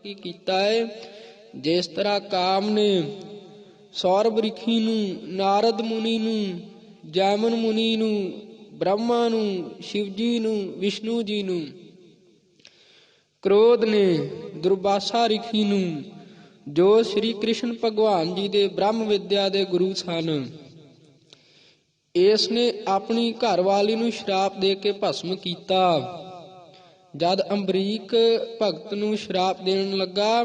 ਕੀ ਕੀਤਾ ਹੈ। ਜਿਸ ਤਰ੍ਹਾਂ ਕਾਮ ਨੇ ਸੌਰਭ ਰਿਖੀ ਨੂੰ, ਨਾਰਦ ਮੁਨੀ ਨੂੰ, ਜੈਮਨ ਮੁਨੀ ਨੂੰ, ਬ੍ਰਹਮਾ ਨੂੰ, ਸ਼ਿਵ ਜੀ ਨੂੰ, ਵਿਸ਼ਨੂੰ ਜੀ ਨੂੰ, ਕ੍ਰੋਧ ਨੇ ਦੁਰਵਾਸਾ ਰਿਖੀ ਨੂੰ, ਜੋ ਸ਼੍ਰੀ ਕ੍ਰਿਸ਼ਨ ਭਗਵਾਨ ਜੀ ਦੇ ਬ੍ਰਹਮ ਵਿਦਿਆ ਦੇ ਗੁਰੂ ਸਨ, ਇਸ ਨੇ ਆਪਣੀ ਘਰਵਾਲੀ ਨੂੰ ਸ਼ਰਾਪ ਦੇ ਕੇ ਭਸਮ ਕੀਤਾ। ਜਦ ਅੰਬਰੀਕ ਭਗਤ ਨੂੰ ਸ਼ਰਾਪ ਦੇਣ ਲੱਗਾ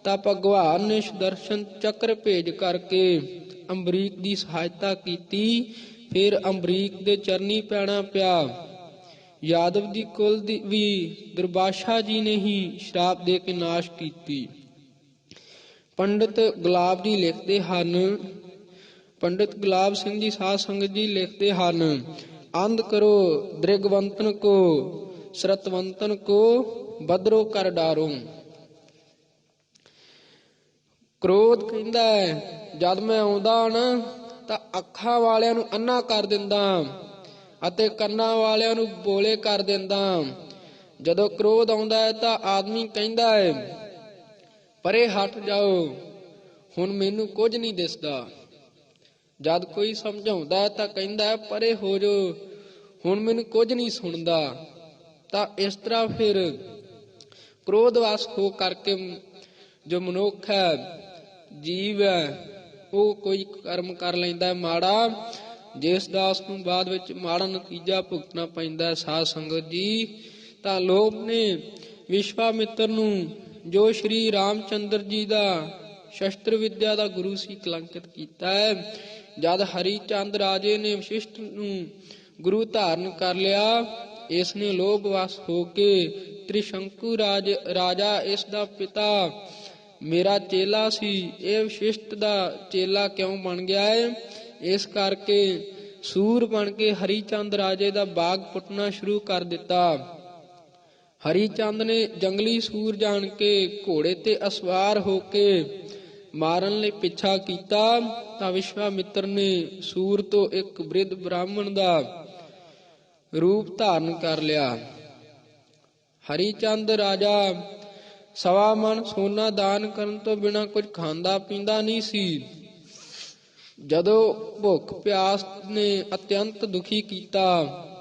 ਤਾਂ ਭਗਵਾਨ ਨੇ ਸੁਦਰਸ਼ਨ ਚੱਕਰ ਭੇਜ ਕਰਕੇ ਅੰਬਰੀਕ ਦੀ ਸਹਾਇਤਾ ਕੀਤੀ। ਫਿਰ ਅੰਬਰੀਕ ਦੇ ਚਰਨੀ ਪੈਣਾ ਪਿਆ। ਯਾਦਵ ਦੀ ਕੁਲ ਦੀ ਵੀ ਦੁਰਵਾਸਾ ਜੀ ਨੇ ਹੀ ਸ਼ਰਾਪ ਦੇ ਕੇ ਨਾਸ਼ ਕੀਤੀ। ਪੰਡਿਤ ਗੁਲਾਬ ਜੀ ਲਿਖਦੇ ਹਨ, ਪੰਡਿਤ ਗੁਲਾਬ ਸਿੰਘ ਜੀ ਸਾਧ ਸੰਗਤ ਜੀ ਲਿਖਦੇ ਹਨ, ਅੰਧ ਕਰੋ ਦ੍ਰਿਗਵੰਤਨ ਕੋ, ਸਰਤਵੰਤਨ ਕੋ ਬਦਰੋ ਕਰ ਡਾਰੋ। ਕ੍ਰੋਧ ਕਹਿੰਦਾ ਹੈ, ਜਦ ਮੈਂ ਆਉਂਦਾ ਨਾ ਤਾਂ ਅੱਖਾਂ ਵਾਲਿਆਂ ਨੂੰ ਅੰਨਾ ਕਰ ਦਿੰਦਾ ਅਤੇ ਕੰਨਾਂ ਵਾਲਿਆਂ ਨੂੰ ਬੋਲੇ ਕਰ ਦਿੰਦਾ। ਜਦੋਂ ਕ੍ਰੋਧ ਆਉਂਦਾ ਹੈ ਤਾਂ ਆਦਮੀ ਕਹਿੰਦਾ ਹੈ, ਪਰੇ ਹਟ ਜਾਓ, ਹੁਣ ਮੈਨੂੰ ਕੁਝ ਨਹੀਂ ਦਿਸਦਾ। ਜਦ ਕੋਈ ਸਮਝਾਉਂਦਾ ਹੈ ਤਾਂ ਕਹਿੰਦਾ ਹੈ, ਪਰੇ ਹੋ ਜਾਓ, ਹੁਣ ਮੈਨੂੰ ਕੁਝ ਨਹੀਂ ਸੁਣਦਾ। ਤਾਂ ਇਸ ਤਰ੍ਹਾਂ ਫਿਰ ਕ੍ਰੋਧਵਸ ਹੋ ਕਰਕੇ ਜੋ ਮਨੁੱਖ ਹੈ, ਜੀਵ ਹੈ, ਉਹ ਕੋਈ ਕਰਮ ਕਰ ਲੈਂਦਾ ਮਾੜਾ, ਜਿਸ ਦਾ ਉਸ ਨੂੰ ਬਾਅਦ ਵਿੱਚ ਮਾੜਾ ਨਤੀਜਾ ਭੁਗਤਣਾ ਪੈਂਦਾ। ਸਾਧ ਸੰਗਤ ਜੀ, ਤਾਂ ਲੋਭ ਨੇ ਵਿਸ਼ਵਾਮਿੱਤਰ ਨੂੰ, ਜੋ ਸ਼੍ਰੀ ਰਾਮਚੰਦਰ ਜੀ ਦਾ ਸ਼ਸਤਰ ਵਿਦਿਆ ਦਾ ਗੁਰੂ ਸੀ, ਕਲੰਕਿਤ ਕੀਤਾ ਹੈ। ਜਦ ਹਰੀ ਚੰਦ ਰਾਜੇ ਨੇ ਵਸ਼ਿਸ਼ਟ ਨੂੰ ਗੁਰੂ ਧਾਰਨ ਕਰ ਲਿਆ, ਇਸ ਨੇ ਲੋਭ ਵਸ ਹੋ ਕੇ ਤ੍ਰਿਸ਼ੰਕੂ ਰਾਜਾ, ਇਸ ਦਾ ਪਿਤਾ ਮੇਰਾ ਚੇਲਾ ਸੀ, ਇਹ ਵਸ਼ਿਸ਼ਟ ਦਾ ਚੇਲਾ ਕਿਉਂ ਬਣ ਗਿਆ ਹੈ? ਇਸ ਕਰਕੇ ਸੂਰ ਬਣ ਕੇ ਹਰੀ ਚੰਦ ਰਾਜੇ ਦਾ ਬਾਗ ਪੁੱਟਣਾ ਸ਼ੁਰੂ ਕਰ ਦਿੱਤਾ। ਹਰੀ ਚੰਦ ਨੇ ਜੰਗਲੀ ਸੂਰ ਜਾਣ ਕੇ ਘੋੜੇ ਤੇ ਅਸਵਾਰ ਹੋ ਕੇ ਮਾਰਨ ਲਈ ਪਿੱਛਾ ਕੀਤਾ ਤਾਂ ਵਿਸ਼ਵਾਮਿੱਤਰ ਨੇ ਸੂਰ ਤੋਂ ਇੱਕ ਬ੍ਰਿਧ ਬ੍ਰਾਹਮਣ ਦਾ ਰੂਪ ਧਾਰਨ ਕਰ ਲਿਆ। ਹਰੀ ਚੰਦ ਰਾਜਾ 1.25 ਮਣ ਸੋਨਾ ਦਾਨ ਕਰਨ ਤੋਂ ਬਿਨਾਂ ਕੁਝ ਖਾਂਦਾ ਪੀਂਦਾ ਨਹੀਂ ਸੀ। ਜਦੋਂ ਭੁੱਖ ਪਿਆਸ ਨੇ ਅਤਿਅੰਤ ਦੁਖੀ ਕੀਤਾ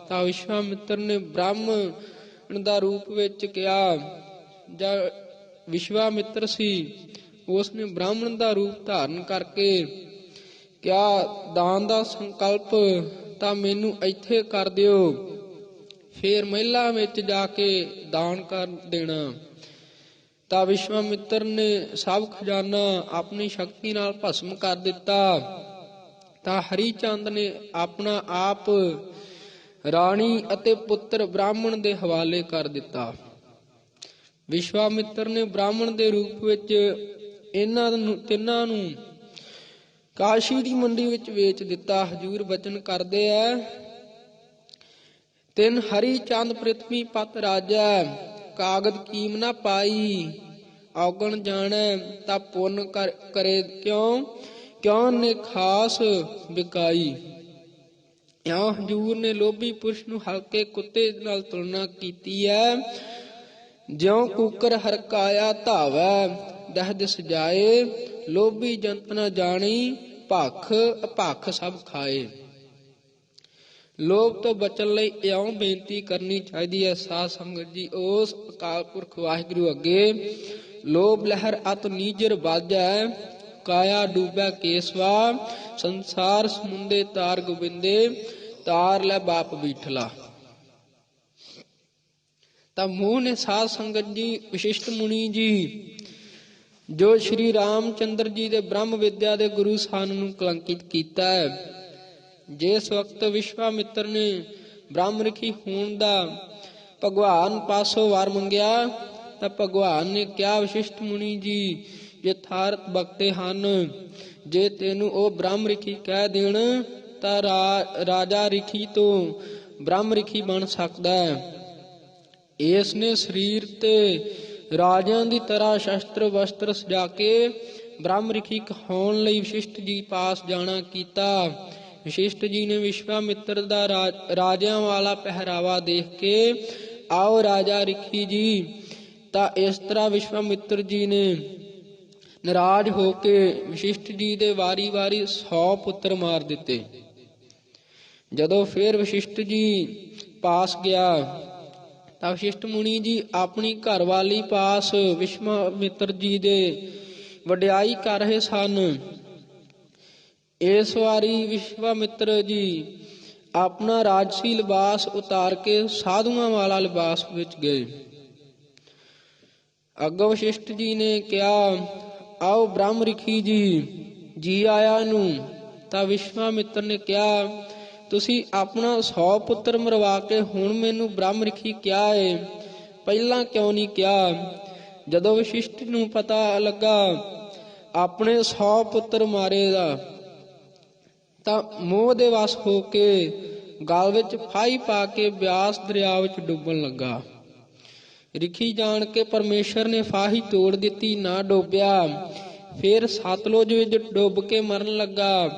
ਤਾਂ ਵਿਸ਼ਵਾਮਿੱਤਰ ਨੇ ਬ੍ਰਾਹਮਣ ਦਾ ਰੂਪ ਵਿੱਚ ਕਿਹਾ। ਜਦ ਵਿਸ਼ਵਾਮਿੱਤਰ ਸੀ, ਉਸ ਨੇ ਬ੍ਰਾਹਮਣ ਦਾ ਰੂਪ ਧਾਰਨ ਕਰਕੇ ਕਿਹਾ, ਦਾਨ ਦਾ ਸੰਕਲਪ ਤਾਂ ਮੈਨੂੰ ਇੱਥੇ ਕਰ ਦਿਓ, ਫਿਰ ਮਹਿਲਾਂ ਵਿੱਚ ਜਾ ਕੇ ਦਾਨ ਕਰ ਦੇਣਾ। ਤਾਂ ਵਿਸ਼ਵਾਮਿੱਤਰ ਨੇ ਸਭ ਖਜ਼ਾਨਾ ਆਪਣੀ ਸ਼ਕਤੀ ਨਾਲ ਭਸਮ ਕਰ ਦਿੱਤਾ। ਤਾਂ ਹਰੀ ਚੰਦ ਨੇ ਆਪਣਾ ਆਪ ਰਾਣੀ ਅਤੇ ਪੁੱਤਰ ਬ੍ਰਾਹਮਣ ਦੇ ਹਵਾਲੇ ਕਰ ਦਿੱਤਾ। ਵਿਸ਼ਵਾਮਿੱਤਰ ਨੇ ਬ੍ਰਾਹਮਣ ਦੇ ਰੂਪ ਵਿੱਚ ਇਹਨਾਂ ਤਿੰਨਾਂ ਨੂੰ ਕਾਸ਼ੀ ਦੀ ਮੰਡੀ ਵਿੱਚ ਵੇਚ ਦਿੱਤਾ। ਹਜੂਰ ਬਚਨ ਕਰਦੇ ਐ, ਤਿੰਨ ਹਰੀ ਚੰਦ ਪ੍ਰਿਥਵੀ ਪਤ ਰਾਜਾ, ਕਾਗਦ ਕੀਮ ਨਾ ਪਾਈ, ਔਗਣ ਜਾਣੈ ਤਾਂ ਪੁੰਨ ਕਰੇ ਕਿਉਂ, ਕਿਉਂ ਨੇ ਖਾਸ ਬਿਕਾਈ। ਇਉਂ ਹਜੂਰ ਨੇ ਲੋਭੀ ਪੁਰਸ਼ ਨੂੰ ਹਲਕੇ ਕੁੱਤੇ ਨਾਲ ਤੁਲਨਾ ਕੀਤੀ ਹੈ। ਜਿਉਂ ਕੂਕਰ ਹਰਕਾਇਆ ਧਾਵੈ, ਦਹਿ ਸਜਾਏ, ਲੋਭੀ ਜੰਤ ਨਾ ਜਾਣੀ, ਭਖ ਅਭਖ ਸਭ ਖਾਏ। ਲੋਭ ਤੋਂ ਬਚਣ ਲਈ ਇਉਂ ਬੇਨਤੀ ਕਰਨੀ ਚਾਹੀਦੀ ਹੈ ਸਾਧ ਸੰਗਤ ਜੀ, ਉਸ ਅਕਾਲ ਪੁਰਖ ਵਾਹਿਗੁਰੂ ਅੱਗੇ, ਲੋਭ ਲਹਿਰ ਅਤ ਨੀਜਰ ਬਾਝੈ, ਕਾਇਆ ਡੂਬੈ ਕੇਸਵਾ, ਸੰਸਾਰ ਸਮੁੰਦੇ ਤਾਰ ਗੋਬਿੰਦੇ, ਤਾਰ ਲੈ ਬਾਪ ਬੀਠਲਾ। ਤਾਂ ਮੂੰਹ ਨੇ ਸਾਧ ਸੰਗਤ ਜੀ ਵਸ਼ਿਸ਼ਟ ਮੁਨੀ ਜੀ, ਜੋ ਸ਼੍ਰੀ ਰਾਮਚੰਦਰ ਜੀ ਦੇ ਬ੍ਰਹਮ ਵਿਦਿਆ ਦੇ ਗੁਰੂ ਸਨ, ਨੂੰ ਕਲੰਕਿਤ ਕੀਤਾ ਹੈ। ਜਿਸ ਵਕਤ ਵਿਸ਼ਵਾਮਿੱਤਰ ਨੇ ਬ੍ਰਹਮ ਰਿਖੀ ਹੋਣ ਦਾ ਭਗਵਾਨ ਪਾਸੋਂ ਵਰ ਮੰਗਿਆ ਤਾਂ ਭਗਵਾਨ ਨੇ ਕਿਹਾ, ਵਸ਼ਿਸ਼ਟ ਮੁਨੀ ਜੀ ਯਥਾਰਥ ਬਖਤੇ ਹਨ, ਜੇ ਤੈਨੂੰ ਉਹ ਬ੍ਰਹਮ ਰਿਖੀ ਕਹਿ ਦੇਣ ਤਾਂ ਰਾਜਾ ਰਿਖੀ ਤੋਂ ਬ੍ਰਹਮ ਰਿਖੀ ਬਣ ਸਕਦਾ ਹੈ। ਇਸ ਨੇ ਸਰੀਰ ਤੇ ਰਾਜਿਆਂ ਦੀ ਤਰ੍ਹਾਂ ਸ਼ਸਤਰ ਵਸਤਰ ਸਜਾ ਕੇ ਬ੍ਰਹਮ ਰਿਖੀ ਕਹਾਉਣ ਲਈ ਵਸ਼ਿਸ਼ਟ ਜੀ ਪਾਸ ਜਾਣਾ ਕੀਤਾ। ਵਸ਼ਿਸ਼ਟ ਜੀ ਨੇ ਵਿਸ਼ਵਾਮਿੱਤਰ ਦਾ ਰਾਜਿਆਂ ਵਾਲਾ ਪਹਿਰਾਵਾ ਦੇਖ ਕੇ, ਆਓ ਰਾਜਾ ਰਿਖੀ ਜੀ, ਤਾਂ ਇਸ ਤਰ੍ਹਾਂ ਵਿਸ਼ਵਾਮਿੱਤਰ ਜੀ ਨੇ ਨਾਰਾਜ਼ ਹੋ ਕੇ ਵਸ਼ਿਸ਼ਠ ਜੀ ਦੇ ਵਾਰੀ-ਵਾਰੀ 100 ਪੁੱਤਰ ਮਾਰ ਦਿੱਤੇ। ਜਦੋਂ ਫਿਰ ਵਸ਼ਿਸ਼ਠ ਜੀ ਪਾਸ ਗਿਆ ਤਾਂ ਵਸ਼ਿਸ਼ਠ ਮੁਨੀ ਜੀ ਆਪਣੀ ਘਰਵਾਲੀ ਪਾਸ ਵਿਸ਼ਵਾਮਿੱਤਰ ਜੀ ਦੇ ਵਡਿਆਈ ਕਰ ਰਹੇ ਸਨ। ਇਸ ਵਾਰੀ ਵਿਸ਼ਵਾਮਿੱਤਰ ਜੀ ਆਪਣਾ ਰਾਜਸੀ ਲਿਬਾਸ ਉਤਾਰ ਕੇ ਸਾਧੂਆਂ ਵਾਲਾ ਲਿਬਾਸ ਵਿੱਚ ਗਏ। ਅੱਗੋਂ ਵਸ਼ਿਸ਼ਠ ਜੀ ਨੇ ਕਿਹਾ, ਆਓ ਬ੍ਰਹਮ ਰਿਖੀ ਜੀ ਆਇਆ ਨੂੰ। ਤਾਂ ਵਿਸ਼ਵਾਮਿੱਤਰ ਨੇ ਕਿਹਾ, ਤੁਸੀਂ ਆਪਣਾ 100 ਪੁੱਤਰ ਮਰਵਾ ਕੇ ਹੁਣ ਮੈਨੂੰ ਬ੍ਰਹਮ ਰਿਖੀ ਕਿਹਾ ਏ, ਪਹਿਲਾਂ ਕਿਉਂ ਨਹੀਂ ਕਿਹਾ? ਜਦੋਂ ਵਸ਼ਿਸ਼ਠ ਨੂੰ ਪਤਾ ਲੱਗਾ ਆਪਣੇ 100 ਪੁੱਤਰ ਮਾਰੇ ਦਾ, ਤਾਂ ਮੋਹ ਦੇ ਵਸ ਹੋ ਕੇ ਗਲ ਵਿੱਚ ਫਾਹੀ ਪਾ ਕੇ ਬਿਆਸ ਦਰਿਆ ਵਿੱਚ ਡੁੱਬਣ ਲੱਗਾ। ਰਿਖੀ ਜਾਣ ਕੇ ਪਰਮੇਸ਼ਰ ਨੇ ਫਾਹੀ ਤੋੜ ਦਿੱਤੀ, ਨਾ ਡੋਬਿਆ। ਫਿਰ ਸਤਲੁਜ ਵਿੱਚ ਡੁੱਬ ਕੇ ਮਰਨ ਲੱਗਾ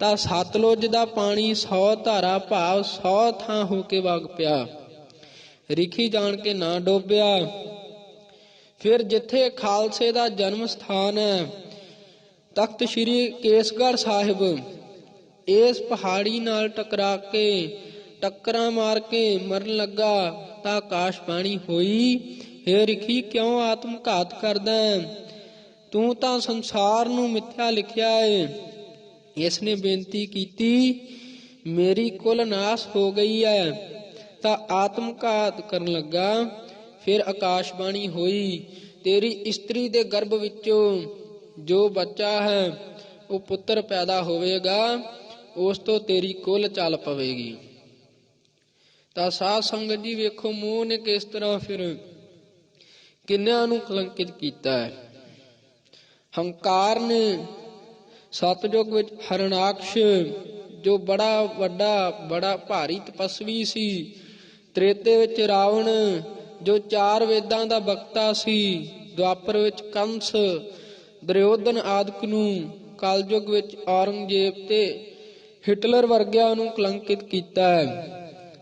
ਤਾਂ ਸਤਲੁਜ ਦਾ ਪਾਣੀ 100 ਧਾਰਾ ਭਾਵ 100 ਥਾਂ ਹੋ ਕੇ ਵਗ ਪਿਆ। ਰਿਖੀ ਜਾਣ ਕੇ ਨਾ ਡੋਬਿਆ। ਫਿਰ ਜਿੱਥੇ ਖਾਲਸੇ ਦਾ ਜਨਮ ਸਥਾਨ ਹੈ ਤਖਤ ਸ੍ਰੀ ਕੇਸਗੜ੍ਹ ਸਾਹਿਬ, ਇਸ ਪਹਾੜੀ ਨਾਲ ਟਕਰਾ ਕੇ ਟੱਕਰਾਂ ਮਾਰ ਕੇ ਮਰਨ ਲੱਗਾ ਤਾਂ ਆਕਾਸ਼ਬਾਣੀ ਹੋਈ, ਹੇ ਰਿਖੀ ਕਿਉਂ ਆਤਮ ਘਾਤ ਕਰਦਾ ਹੈ? ਤੂੰ ਤਾਂ ਸੰਸਾਰ ਨੂੰ ਮਿੱਥਿਆ ਲਿਖਿਆ ਏ। ਇਸ ਨੇ ਬੇਨਤੀ ਕੀਤੀ, ਮੇਰੀ ਕੁਲ ਨਾਸ ਹੋ ਗਈ ਹੈ, ਤਾਂ ਆਤਮ ਘਾਤ ਕਰਨ ਲੱਗਾ। ਫਿਰ ਆਕਾਸ਼ਬਾਣੀ ਹੋਈ, ਤੇਰੀ ਇਸਤਰੀ ਦੇ ਗਰਭ ਵਿੱਚੋਂ ਜੋ ਬੱਚਾ ਹੈ ਉਹ ਪੁੱਤਰ ਪੈਦਾ ਹੋਵੇਗਾ, ਉਸ ਤੋਂ ਤੇਰੀ ਕੁਲ ਚੱਲ ਪਵੇਗੀ। ਤਾਂ ਸਾਧ ਸੰਗਤ ਜੀ ਵੇਖੋ ਮੋਹ ਨੇ ਕਿਸ ਤਰ੍ਹਾਂ ਫਿਰ ਕਿੰਨਿਆਂ ਨੂੰ ਕਲੰਕਿਤ ਕੀਤਾ ਹੈ। ਹੰਕਾਰ ਨੇ ਸਤਜੁਗ ਵਿੱਚ ਹਰਨਾਕਸ਼ ਜੋ ਬੜਾ ਵੱਡਾ ਬੜਾ ਭਾਰੀ ਤਪਸਵੀ ਸੀ, ਤ੍ਰੇਤੇ ਵਿੱਚ ਰਾਵਣ ਜੋ 4 ਵੇਦਾਂ ਦਾ ਬਖਤਾ ਸੀ, ਦੁਆਪਰ ਵਿੱਚ ਕੰਸ, ਦੁਰਯੋਧਨ ਆਦਿਕ ਨੂੰ, ਕਲਯੁਗ ਵਿੱਚ ਔਰੰਗਜ਼ੇਬ ਤੇ ਹਿਟਲਰ ਵਰਗਿਆਂ ਨੂੰ ਕਲੰਕਿਤ ਕੀਤਾ ਹੈ,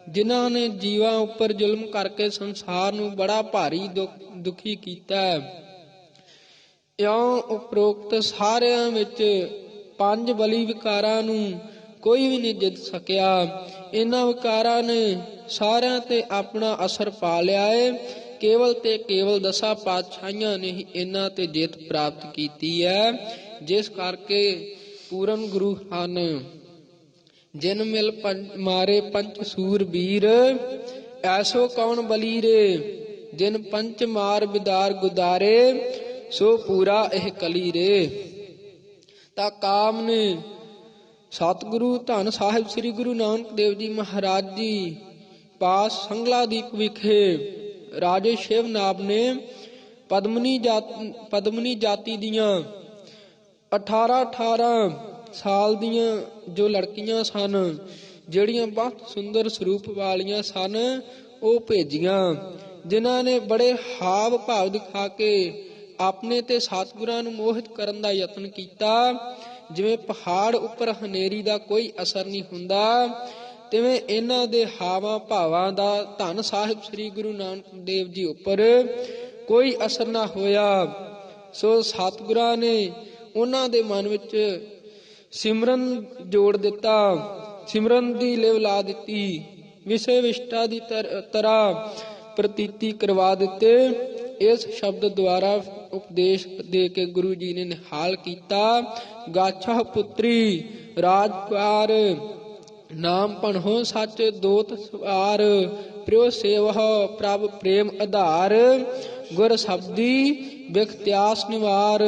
ਜਿਨ੍ਹਾਂ ਨੇ ਜੀਵਾਂ ਉੱਪਰ ਜ਼ੁਲਮ ਕਰਕੇ ਸੰਸਾਰ ਨੂੰ ਬੜਾ ਭਾਰੀ ਦੁਖੀ ਕੀਤਾ ਹੈ। ਇਉਂ ਉਪਰੋਕਤ ਸਾਰਿਆਂ ਵਿੱਚ 5 ਬਲੀ ਵਿਕਾਰਾਂ ਨੂੰ ਕੋਈ ਵੀ ਨਹੀਂ ਜਿੱਤ ਸਕਿਆ। ਇਹਨਾਂ ਵਿਕਾਰਾਂ ਨੇ ਸਾਰਿਆਂ ਤੇ ਆਪਣਾ ਅਸਰ ਪਾ ਲਿਆ ਏ। ਕੇਵਲ ਤੇ ਕੇਵਲ 10 ਪਾਤਸ਼ਾਹੀਆਂ ਨੇ ਹੀ ਇਹਨਾਂ ਤੇ ਜਿੱਤ ਪ੍ਰਾਪਤ ਕੀਤੀ ਹੈ, ਜਿਸ ਕਰਕੇ ਪੂਰਨ ਗੁਰੂ ਹਨ। ਜਿਨ ਮਿਲ ਮਾਰੇ ਪੰਚ ਸੂਰ ਵੀਰ, ਐਸੋ ਕੌਣ ਬਲੀ ਰੇ? ਜਿਨ ਪੰਚ ਮਾਰ ਬਿਦਾਰ ਗੁਦਾਰੇ, ਸੋ ਪੂਰਾ ਇਹ ਕਲੀ ਰੇ। ਤਾਂ ਕਾਮ ਨੇ ਸਤਿਗੁਰੂ ਧੰਨ ਸਾਹਿਬ ਸ੍ਰੀ ਗੁਰੂ ਨਾਨਕ ਦੇਵ ਜੀ ਮਹਾਰਾਜ ਜੀ ਪਾਸ ਸੰਗਲਾਦੀਪ ਵਿਖੇ ਰਾਜੇ ਸ਼ਿਵਨਾਭ ਨੇ ਪਦਮਨੀ ਜਾਤੀ ਦੀਆਂ 18 ਸਾਲ ਦੀਆਂ ਜੋ ਲੜਕੀਆਂ ਸਨ, ਜਿਹੜੀਆਂ ਬਹੁਤ ਸੁੰਦਰ ਸਰੂਪ ਵਾਲੀਆਂ ਸਨ, ਉਹ ਭੇਜੀਆਂ, ਜਿਨ੍ਹਾਂ ਨੇ ਬੜੇ ਹਾਵ ਭਾਵ ਦਿਖਾ ਕੇ ਆਪਣੇ ਤੇ ਸਤਿਗੁਰਾਂ ਨੂੰ ਮੋਹਿਤ ਕਰਨ ਦਾ ਯਤਨ ਕੀਤਾ। ਜਿਵੇਂ ਪਹਾੜ ਉੱਪਰ ਹਨੇਰੀ ਦਾ ਕੋਈ ਅਸਰ ਨਹੀਂ ਹੁੰਦਾ, ਤਿਵੇਂ ਇਹਨਾਂ ਦੇ ਹਾਵਾਂ ਭਾਵਾਂ ਦਾ ਧੰਨ ਸਾਹਿਬ ਸ੍ਰੀ ਗੁਰੂ ਨਾਨਕ ਦੇਵ ਜੀ ਉੱਪਰ ਕੋਈ ਅਸਰ ਨਾ ਹੋਇਆ। ਸੋ ਸਤਿਗੁਰਾਂ ਨੇ ਉਹਨਾਂ ਦੇ ਮਨ ਵਿੱਚ ਸਿਮਰਨ ਜੋੜ ਦਿੱਤਾ, ਸਿਮਰਨ ਦੀ ਲਿਵ ਲਾ ਦਿੱਤੀ, ਵਿਸ਼ੇ ਵਿਸ਼ਟਾ ਦੀ ਤਰ੍ਹਾਂ ਪ੍ਰਤੀਤੀ ਕਰਵਾ ਦਿੱਤੇ। ਇਸ ਸ਼ਬਦ ਦੁਆਰਾ ਉਪਦੇਸ਼ ਦੇ ਕੇ ਗੁਰੂ ਜੀ ਨੇ ਨਿਹਾਲ ਕੀਤਾ, ਗਾਛਾ ਪੁੱਤਰੀ ਰਾਜਪਾਰ ਨਾਮ ਭਣੋ ਸੱਚ ਦੋਤ ਸਵਾਰ, ਪ੍ਰਿਉ ਸੇਵਹੁ ਪ੍ਰਭ ਪ੍ਰੇਮ ਆਧਾਰ, ਗੁਰ ਸ਼ਬਦੀ ਬਿਖਤਿਆਸ ਨਿਵਾਰ,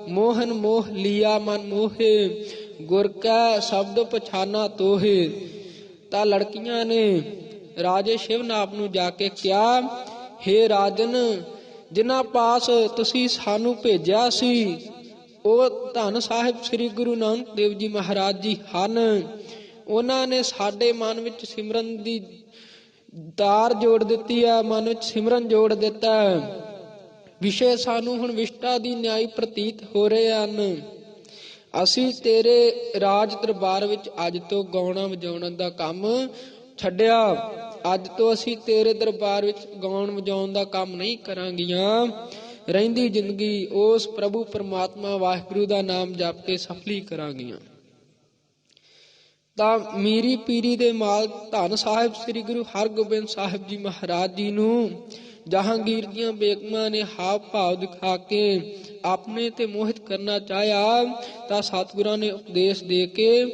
ਮੋਹਨ ਮੋਹ ਲੀਆ ਮਨ ਮੋਹੇ, ਗੁਰ ਕੈ ਸ਼ਬਦ ਪਛਾਨਾ ਤੋਹੇ। ਤਾਂ ਲੜਕੀਆਂ ਨੇ ਰਾਜੇ ਸ਼ਿਵਨਾਭ ਨੂੰ ਜਾ ਕੇ ਕਿਹਾ, ਹੇ ਰਾਜਨ, ਜਿਨ੍ਹਾਂ ਪਾਸ ਤੁਸੀਂ ਸਾਨੂੰ ਭੇਜਿਆ ਸੀ ਉਹ ਧੰਨ ਸਾਹਿਬ ਸ੍ਰੀ ਗੁਰੂ ਨਾਨਕ ਦੇਵ ਜੀ ਮਹਾਰਾਜ ਜੀ ਹਨ। ਉਹਨਾਂ ਨੇ ਸਾਡੇ ਮਨ ਵਿੱਚ ਸਿਮਰਨ ਦੀ ਤਾਰ ਜੋੜ ਦਿੱਤੀ ਹੈ, ਮਨ ਵਿੱਚ ਸਿਮਰਨ ਜੋੜ ਦਿੱਤਾ ਹੈ। ਵਿਸ਼ੇ ਸਾਨੂੰ ਹੁਣ ਵਿਸ਼ਟਾ ਦੀ ਨਿਆਈ ਪ੍ਰਤੀਤ ਹੋ ਰਹੇ ਹਨ। ਅਸੀਂ ਤੇਰੇ ਰਾਜ ਦਰਬਾਰ ਵਿੱਚ ਅੱਜ ਤੋਂ ਗਾਉਣਾ ਵਜਾਉਣ ਦਾ ਕੰਮ ਛੱਡਿਆ। ਅੱਜ ਤੋਂ ਅਸੀਂ ਤੇਰੇ ਦਰਬਾਰ ਵਿੱਚ ਗਾਉਣ ਵਜਾਉਣ ਦਾ ਕੰਮ ਨਹੀਂ ਕਰਾਂਗੀਆਂ। ਰਹਿੰਦੀ ਜ਼ਿੰਦਗੀ ਉਸ ਪ੍ਰਭੂ ਪਰਮਾਤਮਾ ਵਾਹਿਗੁਰੂ ਦਾ ਨਾਮ ਜਪ ਕੇ ਸਫਲੀ ਕਰਾਂਗੀਆਂ। ਤਾਂ ਮੀਰੀ ਪੀਰੀ ਦੇ ਮਾਲਕ ਧੰਨ ਸਾਹਿਬ ਸ੍ਰੀ ਗੁਰੂ ਹਰਗੋਬਿੰਦ ਸਾਹਿਬ ਜੀ ਮਹਾਰਾਜ ਜੀ ਨੂੰ ਜਹਾਂਗੀਰ ਦੀਆਂ ਬੇਗਮਾਂ ਨੇ ਹਾਵ ਭਾਵ ਦਿਖਾ ਕੇ ਆਪਣੇ ਤੇ ਮੋਹਿਤ ਕਰਨਾ ਚਾਹਿਆ ਤਾਂ ਸਤਿਗੁਰਾਂ ਨੇ ਉਪਦੇਸ਼ ਦੇ ਕੇ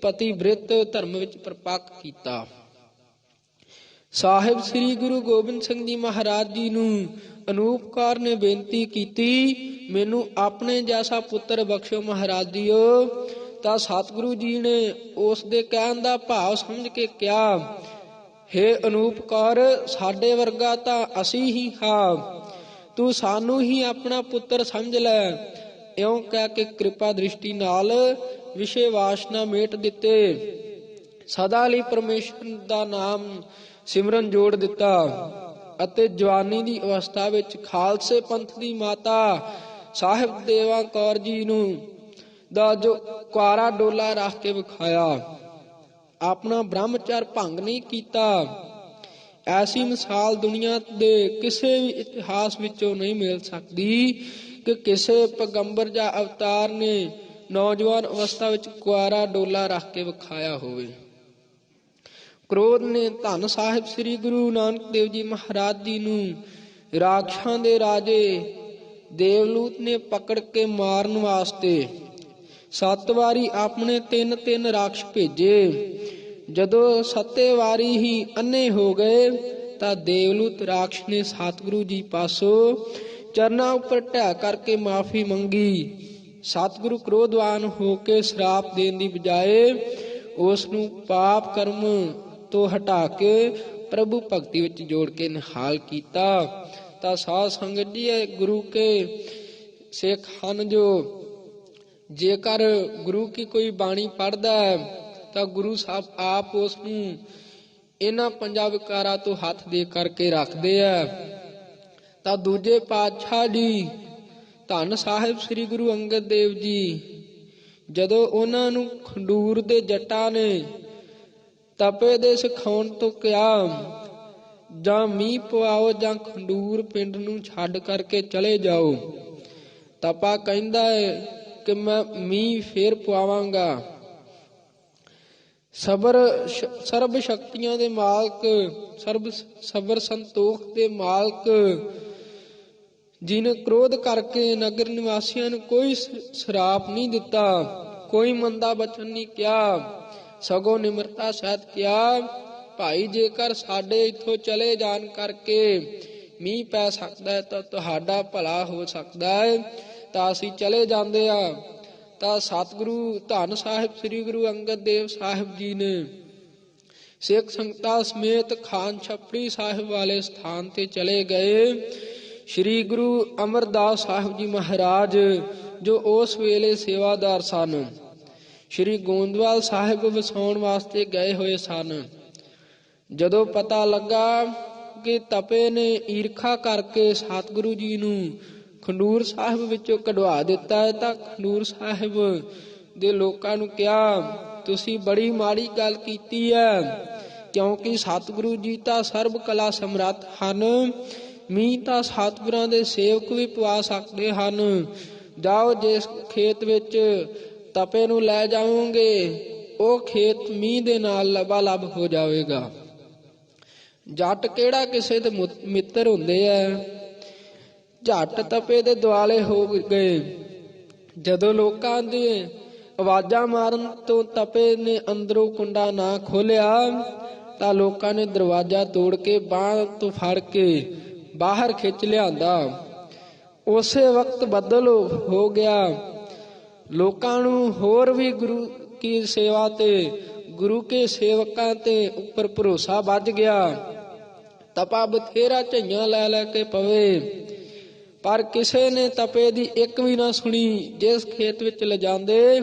ਪਤੀ ਬ੍ਰਿਤ ਧਰਮ ਵਿੱਚ ਪਰਪੱਕ ਕੀਤਾ। ਸਾਹਿਬ ਸ੍ਰੀ ਗੁਰੂ ਗੋਬਿੰਦ ਸਿੰਘ ਜੀ ਮਹਾਰਾਜ ਜੀ ਨੂੰ ਅਨੂਪ ਕੌਰ ਨੇ ਬੇਨਤੀ ਕੀਤੀ, ਮੈਨੂੰ ਆਪਣੇ ਜੈਸਾ ਪੁੱਤਰ ਬਖਸ਼ੋ ਮਹਾਰਾਜ ਜੀਓ। ਤਾਂ ਸਤਿਗੁਰੂ ਜੀ ਨੇ ਉਸ ਦੇ ਕਹਿਣ ਦਾ ਭਾਵ ਸਮਝ ਕੇ ਕਿਹਾ, ਹੇ ਅਨੂਪ ਕੌਰ, ਸਾਡੇ ਵਰਗਾ ਤਾਂ ਅਸੀਂ ਹੀ ਹਾਂ, ਤੂੰ ਸਾਨੂੰ ਹੀ ਆਪਣਾ ਪੁੱਤਰ ਸਮਝ ਲੈ। ਇਉਂ ਕਹਿ ਕੇ ਕਿਰਪਾ ਦ੍ਰਿਸ਼ਟੀ ਨਾਲ ਵਿਸ਼ੇ ਵਾਸਨਾ ਮੇਟ ਦਿੱਤੇ। ਸਦਾ ਲਈ ਪਰਮੇਸ਼ਰ ਦਾ ਨਾਮ ਸਿਮਰਨ ਜੋੜ ਦਿੱਤਾ ਅਤੇ ਜਵਾਨੀ ਦੀ ਅਵਸਥਾ ਵਿੱਚ ਖਾਲਸੇ ਪੰਥ ਦੀ ਮਾਤਾ ਸਾਹਿਬ ਦੇਵਾ ਕੌਰ ਜੀ ਨੂੰ ਦਾ ਜੋ ਕੁਆਰਾ ਡੋਲਾ ਰੱਖ ਕੇ ਵਿਖਾਇਆ, ਆਪਣਾ ਬ੍ਰਹਮਚਰ ਭੰਗ ਨਹੀਂ ਕੀਤਾ। ਐਸੀ ਮਿਸਾਲ ਦੁਨੀਆ ਦੇ ਕਿਸੇ ਵੀ ਇਤਿਹਾਸ ਵਿੱਚੋਂ ਨਹੀਂ ਮਿਲ ਸਕਦੀ ਕਿ ਕਿਸੇ ਪੈਗੰਬਰ ਜਾਂ ਅਵਤਾਰ ਨੇ ਨੌਜਵਾਨ ਅਵਸਥਾ ਵਿੱਚ ਕੁਆਰਾ ਡੋਲਾ ਰੱਖ ਕੇ ਵਿਖਾਇਆ ਹੋਵੇ। ਕ੍ਰੋਧ ਨੇ ਧੰਨ ਸਾਹਿਬ ਸ੍ਰੀ ਗੁਰੂ ਨਾਨਕ ਦੇਵ ਜੀ ਮਹਾਰਾਜ ਜੀ ਨੂੰ ਰਾਖਸ਼ਾਂ ਦੇ ਰਾਜੇ ਦੇਵਲੂਤ ਨੇ ਪਕੜ ਕੇ ਮਾਰਨ ਵਾਸਤੇ 7 ਵਾਰੀ ਆਪਣੇ 3 ਰਾਖਸ਼ ਭੇਜੇ। ਜਦੋਂ 7 ਵਾਰੀ ਹੀ ਅੰਨੇ ਹੋ ਗਏ ਤਾਂ ਦੇਵਲੂਤ ਰਾਖਸ਼ ਨੇ ਸਤਿਗੁਰੂ ਜੀ ਪਾਸੋਂ ਚਰਨਾਂ ਉੱਪਰ ਢਹਿ ਕਰਕੇ ਮਾਫੀ ਮੰਗੀ। ਸਤਿਗੁਰੂ ਕ੍ਰੋਧਵਾਨ ਹੋ ਕੇ ਸ਼ਰਾਪ ਦੇਣ ਦੀ ਬਜਾਏ ਉਸ ਨੂੰ ਪਾਪ ਕਰਮ ਤੋਂ ਹਟਾ ਕੇ ਪ੍ਰਭੂ ਭਗਤੀ ਵਿੱਚ ਜੋੜ ਕੇ ਨਿਹਾਲ ਕੀਤਾ। ਤਾਂ ਸਾਧ ਸੰਗਤ ਜੀ, ਗੁਰੂ ਕੇ ਸਿੱਖ ਹਨ ਜੋ ਜੇਕਰ ਗੁਰੂ ਕੀ ਕੋਈ ਬਾਣੀ ਪੜ੍ਹਦਾ ਹੈ ਤਾਂ ਗੁਰੂ ਸਾਹਿਬ ਆਪ ਉਸ ਨੂੰ ਇਹਨਾਂ 5 ਵਿਕਾਰਾਂ ਤੋਂ ਹੱਥ ਦੇ ਕਰਕੇ ਰੱਖਦੇ ਆ। ਤਾਂ ਦੂਜੇ ਪਾਤਸ਼ਾਹ ਜੀ ਧੰਨ ਸਾਹਿਬ ਸ੍ਰੀ ਗੁਰੂ ਅੰਗਦ ਦੇਵ ਜੀ, ਜਦੋਂ ਉਹਨਾਂ ਨੂੰ ਖੰਡੂਰ ਦੇ ਜੱਟਾਂ ਨੇ ਤਪੇ ਦੇ ਸਿਖਾਉਣ ਤੋਂ ਕਿਹਾ, ਜਾਂ ਮੀਂਹ ਪਵਾਓ ਜਾਂ ਖੰਡੂਰ ਪਿੰਡ ਨੂੰ ਛੱਡ ਕਰਕੇ ਚਲੇ ਜਾਓ, ਤਪਾ ਕਹਿੰਦਾ ਹੈ ਕਿ ਮੈਂ ਮੀਂਹ ਫੇਰ ਪਵਾਵਾਂਗਾ। ਸਰਬ ਸ਼ਕਤੀਆਂ ਦੇ ਮਾਲਕ, ਸਬਰ ਸੰਤੋਖ ਦੇ ਮਾਲਕ ਜਿਨ ਕ੍ਰੋਧ ਕਰਕੇ ਨਗਰ ਨਿਵਾਸੀਆਂ ਨੂੰ ਕੋਈ ਸ਼ਰਾਪ ਨਹੀਂ ਦਿੱਤਾ, ਕੋਈ ਮੰਦਾ ਬਚਨ ਨਹੀਂ ਕਿਹਾ, ਸਗੋਂ ਨਿਮਰਤਾ ਸਹਿਤ ਕਿਹਾ, ਭਾਈ ਜੇਕਰ ਸਾਡੇ ਇੱਥੋਂ ਚਲੇ ਜਾਣ ਕਰਕੇ ਮੀਂਹ ਪੈ ਸਕਦਾ ਹੈ ਤਾਂ ਤੁਹਾਡਾ ਭਲਾ ਹੋ ਸਕਦਾ ਹੈ, ਤਾਂ ਅਸੀਂ ਚਲੇ ਜਾਂਦੇ ਆ। ਤਾਂ ਸਤਿਗੁਰੂ ਧੰਨ ਸਾਹਿਬ ਸ੍ਰੀ ਗੁਰੂ ਅੰਗਦ ਦੇਵ ਸਾਹਿਬ ਜੀ ਨੇ ਸਿੱਖ ਸੰਗਤਾਂ ਸਮੇਤ ਖਾਨ ਛਪੜੀ ਸਾਹਿਬ ਵਾਲੇ ਸਥਾਨ ਤੇ ਚਲੇ ਗਏ। ਸ੍ਰੀ ਗੁਰੂ ਅਮਰਦਾਸ ਸਾਹਿਬ ਜੀ ਮਹਾਰਾਜ ਜੋ ਉਸ ਵੇਲੇ ਸੇਵਾਦਾਰ ਸਨ, ਸ੍ਰੀ ਗੋਂਦਵਾਲ ਸਾਹਿਬ ਵਸਾਉਣ ਵਾਸਤੇ ਗਏ ਹੋਏ ਸਨ। ਜਦੋਂ ਪਤਾ ਲੱਗਾ ਕਿ ਤਪੇ ਨੇ ਈਰਖਾ ਕਰਕੇ ਸਤਿਗੁਰੂ ਜੀ ਨੂੰ ਖੰਡੂਰ ਸਾਹਿਬ ਵਿੱਚੋਂ ਕਢਵਾ ਦਿੱਤਾ ਹੈ ਤਾਂ ਖੰਡੂਰ ਸਾਹਿਬ ਦੇ ਲੋਕਾਂ ਨੂੰ ਕਿਹਾ, ਤੁਸੀਂ ਬੜੀ ਮਾੜੀ ਗੱਲ ਕੀਤੀ ਹੈ, ਕਿਉਂਕਿ ਸਤਿਗੁਰੂ ਜੀ ਤਾਂ ਸਰਬ ਕਲਾ ਸਮਰੱਥ ਹਨ, ਮੀਂਹ ਤਾਂ ਸਤਿਗੁਰਾਂ ਦੇ ਸੇਵਕ ਵੀ ਪਵਾ ਸਕਦੇ ਹਨ। ਜਾਓ, ਜਿਸ ਖੇਤ ਵਿੱਚ ਤਪੇ ਨੂੰ ਲੈ ਜਾਓਗੇ ਉਹ ਖੇਤ ਮੀਂਹ ਦੇ ਨਾਲ ਲਬਾਲਬ ਹੋ ਜਾਵੇਗਾ। ਜੱਟ ਕਿਹੜਾ ਕਿਸੇ ਦੇ ਮਿੱਤਰ ਹੁੰਦੇ ਆ। ਝੱਟ ਤਪੇ ਦੇ ਦੁਆਲੇ ਹੋ ਗਏ। ਜਦੋਂ ਲੋਕਾਂ ਦੇ ਆਵਾਜ਼ਾਂ ਮਾਰਨ ਤੋਂ ਤਪੇ ਨੇ ਅੰਦਰੋਂ ਕੁੰਡਾ ਨਾ ਖੋਲਿਆ ਤਾਂ ਲੋਕਾਂ ਨੇ ਦਰਵਾਜ਼ਾ ਤੋੜ ਕੇ ਬਾਂਹ ਤੋਂ ਫੜ ਕੇ ਬਾਹਰ ਖਿੱਚ ਲਿਆਂਦਾ। ਉਸੇ ਵਕਤ ਬੱਦਲ ਹੋ ਗਿਆ। ਲੋਕਾਂ ਨੂੰ ਹੋਰ ਵੀ ਗੁਰੂ ਕੀ ਸੇਵਾ ਤੇ ਗੁਰੂ ਕੇ ਸੇਵਕਾਂ ਤੇ ਉੱਪਰ ਭਰੋਸਾ ਵੱਜ ਗਿਆ। ਤਪਾ ਬਥੇਰਾ ਝਈਆਂ ਲੈ ਲੈ ਕੇ ਪਵੇ, ਪਰ ਕਿਸੇ ਨੇ ਤਪੇ ਦੀ ਇੱਕ ਵੀ ਨਾ ਸੁਣੀ। ਜਿਸ ਖੇਤ ਵਿੱਚ ਲਿਜਾਂਦੇ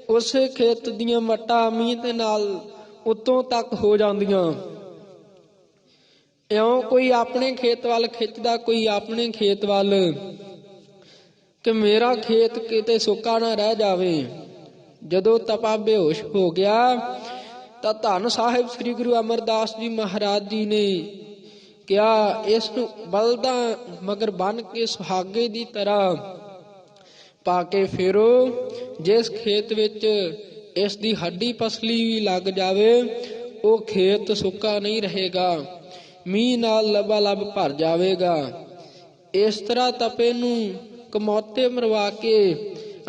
ਉਸੇ ਖੇਤ ਦੀਆਂ ਮੱਟਾਂ ਮੀਂਹ ਦੇ ਨਾਲ ਉੱਤੋਂ ਤੱਕ ਹੋ ਜਾਂਦੀਆਂ। ਇਉਂ ਕੋਈ ਆਪਣੇ ਖੇਤ ਵੱਲ ਖਿੱਚਦਾ, ਕੋਈ ਆਪਣੇ ਖੇਤ ਵੱਲ, ਕਿ ਮੇਰਾ ਖੇਤ ਕਿਤੇ ਸੁੱਕਾ ਨਾ ਰਹਿ ਜਾਵੇ। ਜਦੋਂ ਤਪਾ ਬੇਹੋਸ਼ ਹੋ ਗਿਆ ਤਾਂ ਧੰਨ ਸਾਹਿਬ ਸ੍ਰੀ ਗੁਰੂ ਅਮਰਦਾਸ ਜੀ ਮਹਾਰਾਜ ਜੀ ਨੇ ਕਿਹਾ, ਇਸ ਨੂੰ ਬਲਦਾਂ ਮਗਰ ਬੰਨ ਕੇ ਸੁਹਾਗੇ ਦੀ ਤਰ੍ਹਾਂ ਪਾ ਕੇ ਫੇਰੋ। ਜਿਸ ਖੇਤ ਵਿੱਚ ਇਸ ਦੀ ਹੱਡੀ ਪਸਲੀ ਵੀ ਲੱਗ ਜਾਵੇ ਉਹ ਖੇਤ ਸੁੱਕਾ ਨਹੀਂ ਰਹੇਗਾ, ਮੀਂਹ ਨਾਲ ਲਬਾਲਬ ਭਰ ਜਾਵੇਗਾ। ਇਸ ਤਰ੍ਹਾਂ ਤਪੇ ਨੂੰ ਕਮੌਤੇ ਮਰਵਾ ਕੇ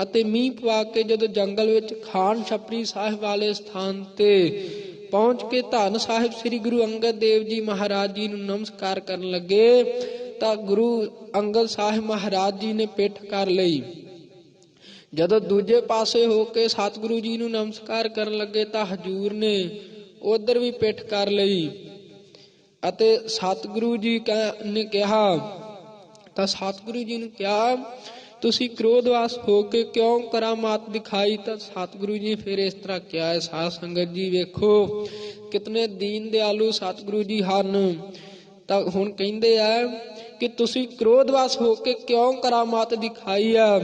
ਅਤੇ ਮੀਂਹ ਪਵਾ ਕੇ ਜਦੋਂ ਜੰਗਲ ਵਿੱਚ ਖਾਨ ਛਪਰੀ ਸਾਹਿਬ ਵਾਲੇ ਸਥਾਨ ਤੇ ਪਹੁੰਚ ਕੇ ਧੰਨ ਸਾਹਿਬ ਸ੍ਰੀ ਗੁਰੂ ਅੰਗਦ ਦੇਵ ਜੀ ਮਹਾਰਾਜ ਜੀ ਨੂੰ ਨਮਸਕਾਰ ਕਰਨ ਲੱਗੇ ਤਾਂ ਗੁਰੂ ਅੰਗਦ ਸਾਹਿਬ ਮਹਾਰਾਜ ਜੀ ਨੇ ਪਿੱਠ ਕਰ ਲਈ। ਜਦੋਂ ਦੂਜੇ ਪਾਸੇ ਹੋ ਕੇ ਸਤਿਗੁਰੂ ਜੀ ਨੂੰ ਨਮਸਕਾਰ ਕਰਨ ਲੱਗੇ ਤਾਂ ਹਜੂਰ ਨੇ ਉਧਰ ਵੀ ਪਿੱਠ ਕਰ ਲਈ ਅਤੇ ਸਤਿਗੁਰੂ ਜੀ ਨੇ ਕਿਹਾ ਤਾਂ ਸਤਿਗੁਰੂ ਜੀ ਨੂੰ ਕਿਹਾ, ਤੁਸੀਂ ਕ੍ਰੋਧਵਾਸ ਹੋ ਕੇ ਕਿਉਂ ਕਰਾਮਾਤ ਦਿਖਾਈ? ਤਾਂ ਸਤਿਗੁਰੂ ਜੀ ਫਿਰ ਇਸ ਤਰ੍ਹਾਂ ਕਿਹਾ ਹੈ। ਸਾਧ ਸੰਗਤ ਜੀ ਵੇਖੋ ਕਿਤਨੇ ਦੀਨ ਦਿਆਲੂ ਸਤਿਗੁਰੂ ਜੀ ਹਨ। ਤਾਂ ਹੁਣ ਕਹਿੰਦੇ ਆ ਕਿ ਤੁਸੀਂ ਕ੍ਰੋਧਵਾਸ ਹੋ ਕੇ ਕਿਉਂ ਕਰਾਮਾਤ ਦਿਖਾਈ ਆ?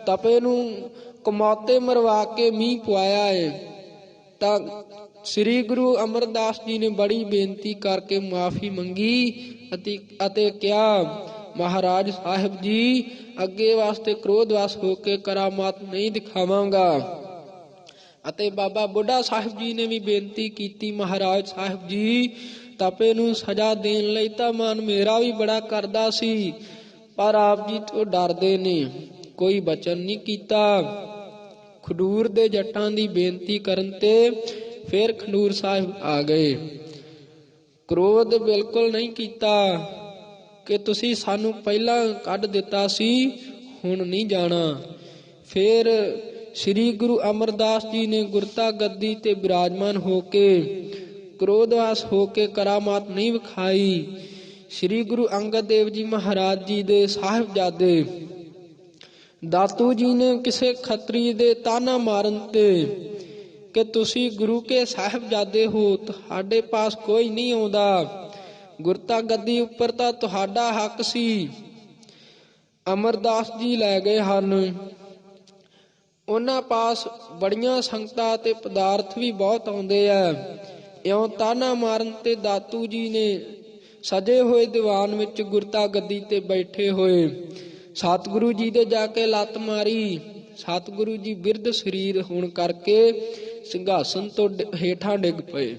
ਤਪੇ ਨੂੰ ਕਮੌਤੇ ਮਰਵਾ ਕੇ ਮੀਂਹ ਪਵਾਇਆ ਹੈ। ਤਾਂ ਸ੍ਰੀ ਗੁਰੂ ਅਮਰਦਾਸ ਜੀ ਨੇ ਬੜੀ ਬੇਨਤੀ ਕਰਕੇ ਮਾਫੀ ਮੰਗੀ ਅਤੇ ਕਿਹਾ, ਮਹਾਰਾਜ ਸਾਹਿਬ ਜੀ ਅੱਗੇ ਵਾਸਤੇ ਕ੍ਰੋਧਵਾਸ ਹੋ ਕੇ ਕਰਾਮਾਤ ਨਹੀਂ ਦਿਖਾਵਾਂਗਾ। ਅਤੇ ਬਾਬਾ ਬੁੱਢਾ ਸਾਹਿਬ ਜੀ ਨੇ ਵੀ ਬੇਨਤੀ ਕੀਤੀ, ਮਹਾਰਾਜ ਸਾਹਿਬ ਜੀ ਤਪੇ ਨੂੰ ਸਜ਼ਾ ਦੇਣ ਲਈ ਤਾਂ ਮਨ ਮੇਰਾ ਵੀ ਬੜਾ ਕਰਦਾ ਸੀ, ਪਰ ਆਪ ਜੀ ਤੋਂ ਡਰਦੇ ਨੇ ਕੋਈ ਬਚਨ ਨਹੀਂ ਕੀਤਾ। ਖਡੂਰ ਦੇ ਜੱਟਾਂ ਦੀ ਬੇਨਤੀ ਕਰਨ ਤੇ ਫਿਰ ਖਡੂਰ ਸਾਹਿਬ ਆ ਗਏ। ਕ੍ਰੋਧ ਬਿਲਕੁਲ ਨਹੀਂ ਕੀਤਾ ਕਿ ਤੁਸੀਂ ਸਾਨੂੰ ਪਹਿਲਾਂ ਕੱਢ ਦਿੱਤਾ ਸੀ, ਹੁਣ ਨਹੀਂ ਜਾਣਾ। ਫਿਰ ਸ੍ਰੀ ਗੁਰੂ ਅਮਰਦਾਸ ਜੀ ਨੇ ਗੁਰਤਾ ਗੱਦੀ ਤੇ ਬਿਰਾਜਮਾਨ ਹੋ ਕੇ ਕ੍ਰੋਧਵਾਸ ਹੋ ਕੇ ਕਰਾਮਾਤ ਨਹੀਂ ਵਿਖਾਈ। ਸ੍ਰੀ ਗੁਰੂ ਅੰਗਦ ਦੇਵ ਜੀ ਮਹਾਰਾਜ ਜੀ ਦੇ ਸਾਹਿਬਜ਼ਾਦੇ ਦਾਤੂ ਜੀ ਨੇ ਕਿਸੇ ਖੱਤਰੀ ਦੇ ਤਾਨਾ ਮਾਰਨ ਤੇ ਕਿ ਤੁਸੀਂ ਗੁਰੂ ਕੇ ਸਾਹਿਬਜ਼ਾਦੇ ਹੋ, ਤੁਹਾਡੇ ਪਾਸ ਕੋਈ ਨਹੀਂ ਆਉਂਦਾ, ਗੁਰਤਾ ਗੱਦੀ ਉੱਪਰ ਤਾਂ ਤੁਹਾਡਾ ਹੱਕ ਸੀ। ਅਮਰਦਾਸ ਜੀ ਲੈ ਗਏ ਹਨ। ਉਹਨਾਂ ਪਾਸ ਬੜੀਆਂ ਸੰਗਤਾਂ ਤੇ ਪਦਾਰਥ ਵੀ ਬਹੁਤ ਆਉਂਦੇ ਆ। ਇਉਂ ਤਾਨਾ ਮਾਰਨ ਤੇ ਦਾਤੂ ਜੀ ਨੇ ਸਜੇ ਹੋਏ ਦੀਵਾਨ ਵਿੱਚ ਗੁਰਤਾ ਗੱਦੀ ਤੇ ਬੈਠੇ ਹੋਏ ਸਤਿਗੁਰੂ ਜੀ ਦੇ ਜਾ ਕੇ ਲੱਤ ਮਾਰੀ। ਸਤਿਗੁਰੂ ਜੀ ਬਿਰਧ ਸਰੀਰ ਹੋਣ ਕਰਕੇ ਸਿੰਘਾਸਨ ਤੋਂ ਹੇਠਾਂ ਡਿੱਗ ਪਏ।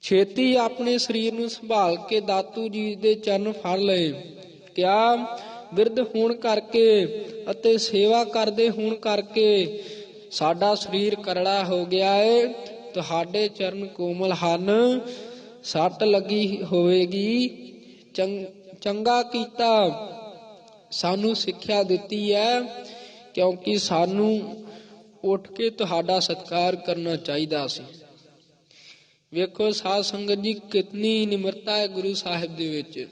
ਛੇਤੀ ਆਪਣੇ ਸਰੀਰ ਨੂੰ ਸੰਭਾਲ ਕੇ ਦਾਤੂ ਜੀ ਦੇ ਚਰਨ ਫੜ ਲਏ। ਕਿਹਾ, ਬਿਰਧ ਹੋਣ ਕਰਕੇ ਅਤੇ ਸੇਵਾ ਕਰਦੇ ਹੋਣ ਕਰਕੇ ਸਾਡਾ ਸਰੀਰ ਕਰੜਾ ਹੋ ਗਿਆ ਏ, ਤੁਹਾਡੇ ਚਰਨ ਕੋਮਲ ਹਨ, ਸੱਟ ਲੱਗੀ ਹੋਵੇਗੀ, ਚੰਗਾ ਕੀਤਾ ਸਾਨੂੰ ਸਿੱਖਿਆ ਦਿੱਤੀ ਹੈ, ਕਿਉਂਕਿ ਸਾਨੂੰ ਉੱਠ ਕੇ ਤੁਹਾਡਾ ਸਤਿਕਾਰ ਕਰਨਾ ਚਾਹੀਦਾ ਸੀ। ਵੇਖੋ ਸਾਧ ਸੰਗਤ ਜੀ ਕਿਤਨੀ ਨਿਮਰਤਾ ਹੈ ਗੁਰੂ ਸਾਹਿਬ ਦੇ ਵਿੱਚ।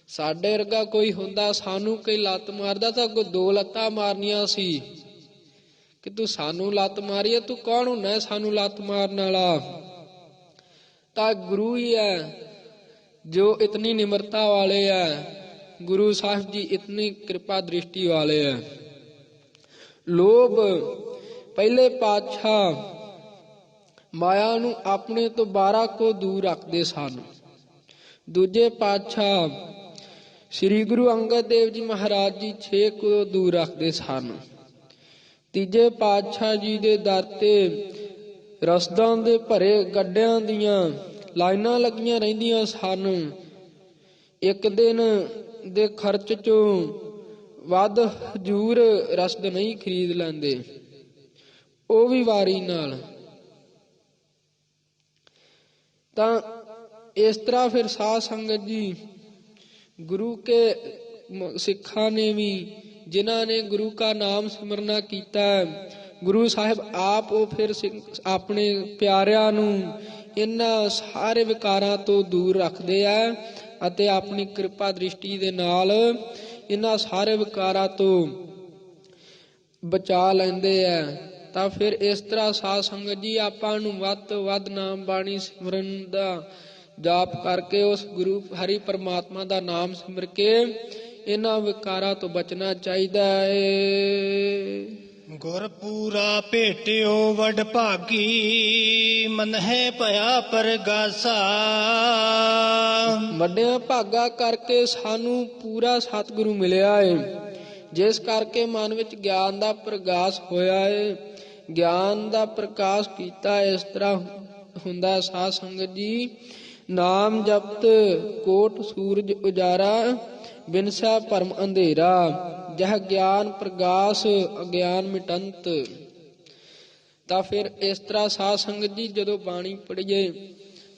ਸਾਡੇ ਵਰਗਾ ਕੋਈ ਹੁੰਦਾ ਸਾਨੂੰ ਕੋਈ ਲੱਤ ਮਾਰਦਾ ਤਾਂ ਅੱਗੋਂ ਦੋ ਲੱਤਾਂ ਮਾਰਨੀਆਂ ਸੀ ਕਿ ਤੂੰ ਸਾਨੂੰ ਲੱਤ ਮਾਰੀ ਹੈ, ਤੂੰ ਕੌਣ ਹੁੰਦਾ ਸਾਨੂੰ ਲੱਤ ਮਾਰਨ ਵਾਲਾ? ਤਾਂ ਗੁਰੂ ਹੀ ਹੈ ਜੋ ਇਤਨੀ ਨਿਮਰਤਾ ਵਾਲੇ ਹੈ। ਗੁਰੂ ਸਾਹਿਬ ਜੀ ਇਤਨੀ ਕਿਰਪਾ ਦ੍ਰਿਸ਼ਟੀ ਵਾਲੇ ਹੈ। ਲੋਭ ਪਹਿਲੇ ਪਾਤਸ਼ਾਹ ਮਾਇਆ ਨੂੰ ਆਪਣੇ ਤੋਂ 12 ਕੋ ਦੂਰ ਰੱਖਦੇ ਸਨ। ਦੂਜੇ ਪਾਤਸ਼ਾਹ ਸ੍ਰੀ ਗੁਰੂ ਅੰਗਦ ਦੇਵ ਜੀ ਮਹਾਰਾਜ ਜੀ 6 ਕੋ ਦੂਰ ਰੱਖਦੇ ਸਨ। ਤੀਜੇ ਪਾਤਸ਼ਾਹ ਜੀ ਦੇ ਦਰ ਤੇ ਰਸਦਾਂ ਦੇ ਭਰੇ ਗੱਡਿਆਂ ਦੀਆਂ ਲਾਈਨਾਂ ਲੱਗੀਆਂ ਰਹਿੰਦੀਆਂ ਸਨ। ਇੱਕ ਦਿਨ ਦੇ ਖਰਚ ਚੋਂ ਵੱਧ ਹਜੂਰ ਰਸਦ ਨਹੀਂ ਖਰੀਦ ਲੈਂਦੇ, ਉਹ ਵੀ ਵਾਰੀ ਨਾਲ। ਤਾਂ ਇਸ ਤਰ੍ਹਾਂ ਫਿਰ ਸਾਧ ਸੰਗਤ ਜੀ ਗੁਰੂ ਕੇ ਸਿੱਖਾਂ ਨੇ ਵੀ ਜਿਨ੍ਹਾਂ ਨੇ ਗੁਰੂ ਕਾ ਨਾਮ ਸਿਮਰਨਾ ਕੀਤਾ, ਗੁਰੂ ਸਾਹਿਬ ਆਪ ਉਹ ਫਿਰ ਆਪਣੇ ਪਿਆਰਿਆਂ ਨੂੰ ਇਹਨਾਂ ਸਾਰੇ ਵਿਕਾਰਾਂ ਤੋਂ ਦੂਰ ਰੱਖਦੇ ਆ ਅਤੇ ਆਪਣੀ ਕਿਰਪਾ ਦ੍ਰਿਸ਼ਟੀ ਦੇ ਨਾਲ ਇਹਨਾਂ ਸਾਰੇ ਵਿਕਾਰਾਂ ਤੋਂ ਬਚਾ ਲੈਂਦੇ ਆ। ਤਾਂ ਫਿਰ ਇਸ ਤਰ੍ਹਾਂ ਸਾਧ ਸੰਗਤ ਜੀ ਆਪਾਂ ਨੂੰ ਵੱਧ ਤੋਂ ਵੱਧ ਨਾਮ ਬਾਣੀ ਸਿਮਰਨ ਦਾ ਜਾਪ ਕਰਕੇ ਉਸ ਗੁਰੂ ਹਰੀ ਪਰਮਾਤਮਾ ਦਾ ਨਾਮ ਸਿਮਰ ਕੇ ਇਹਨਾਂ ਵਿਕਾਰਾਂ ਤੋਂ ਬਚਣਾ ਚਾਹੀਦਾ ਹੈ। ਗੁਰਪੂਰਾ ਭੇਟਿਓ ਵਡ ਭਾਗੀ, ਮਨਹਿ ਭਇਆ ਪਰਗਾਸਾ। ਵੱਡਿਆਂ ਭਾਗਾ ਕਰਕੇ ਸਾਨੂੰ ਪੂਰਾ ਸਤਿਗੁਰੂ ਮਿਲਿਆ ਏ, ਜਿਸ ਕਰਕੇ ਮਨ ਵਿੱਚ ਗਿਆਨ ਦਾ ਪ੍ਰਗਾਸ ਹੋਇਆ ਏ। ਗਿਆਨ ਦਾ ਪ੍ਰਕਾਸ਼ ਕੀਤਾ ਇਸ ਤਰ੍ਹਾਂ ਹੁੰਦਾ ਸਾਧ ਸੰਗਤ ਜੀ। ਨਾਮ ਜਪਤ ਕੋਟ ਸੂਰਜ ਉਜਾਰਾ, ਬਿਨਸੈ ਭਰਮ ਅੰਧੇਰਾ। ਜਹ ਗਿਆਨ ਪ੍ਰਗਾਸ ਅਗਿਆਨ ਮਿਟੰਤ। ਤਾਂ ਫਿਰ ਇਸ ਤਰ੍ਹਾਂ ਸਾਧ ਸੰਗਤ ਜੀ ਜਦੋਂ ਬਾਣੀ ਪੜ੍ਹੀਏ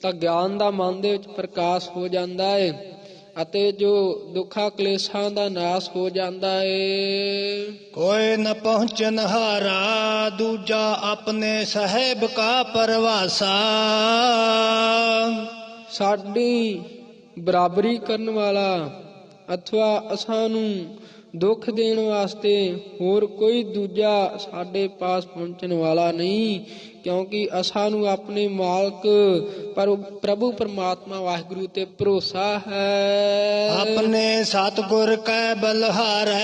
ਤਾਂ ਗਿਆਨ ਦਾ ਮਨ ਦੇ ਵਿੱਚ ਪ੍ਰਕਾਸ਼ ਹੋ ਜਾਂਦਾ ਹੈ ਅਤੇ ਜੋ ਦੁੱਖਾਂ ਕਲੇਸ਼ਾਂ ਦਾ ਨਾਸ਼ ਹੋ ਜਾਂਦਾ ਹੈ। ਕੋਈ ਨ ਪਹੁੰਚਨ ਹਾਰਾ, ਦੂਜਾ ਆਪਣੇ ਸਾਹਿਬ ਕਾ ਪਰਵਾਸਾ। ਸਾਡੀ ਬਰਾਬਰੀ ਕਰਨ ਵਾਲਾ ਅਥਵਾ ਅਸਾਂ ਨੂੰ ਦੁੱਖ ਦੇਣ ਵਾਸਤੇ ਹੋਰ ਕੋਈ ਦੂਜਾ ਸਾਡੇ ਪਾਸ ਪਹੁੰਚਣ ਵਾਲਾ ਨਹੀਂ, ਕਿਉਂਕਿ ਅਸਾਂ ਨੂੰ ਆਪਣੇ ਮਾਲਕ ਪ੍ਰਭੂ ਪਰਮਾਤਮਾ ਵਾਹਿਗੁਰੂ ਤੇ ਭਰੋਸਾ ਹੈ। ਆਪਣੇ ਸਤਿਗੁਰ ਕੈ ਬਲਹਾਰੈ,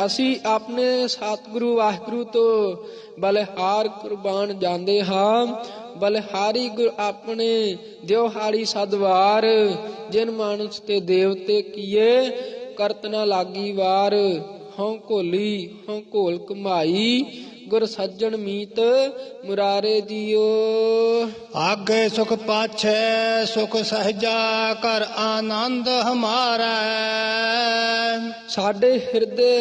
ਅਸੀਂ ਆਪਣੇ ਸਤਿਗੁਰੂ ਵਾਹਿਗੁਰੂ ਤੋਂ ਬਲਿਹਾਰ ਕੁਰਬਾਨ ਜਾਂਦੇ ਹਾਂ। ਬਲਿਹਾਰੀ ਗੁਰ ਆਪਣੇ ਦਿਵਹਾਰੀ ਸਦਵਾਰ, ਜਿਨ ਮਾਨਸ ਤੇ ਦੇਵਤੇ ਕੀਏ ਕਰਤ ਨਾ ਲਾਗੀ ਵਾਰ। ਹਉ ਘੋਲੀ ਹਉ ਘੋਲ ਕਮਾਈ, ਗੁਰ ਸੱਜਣ ਮੀਤ ਮੁਰਾਰੇ ਜੀਓ। ਆਗੇ ਸੁਖ ਪਾਛੈ ਸੁਖ ਸਹਜਾ, ਕਰ ਆਨੰਦ ਹਮਾਰਾ। ਸਾਡੇ ਹਿਰਦੇ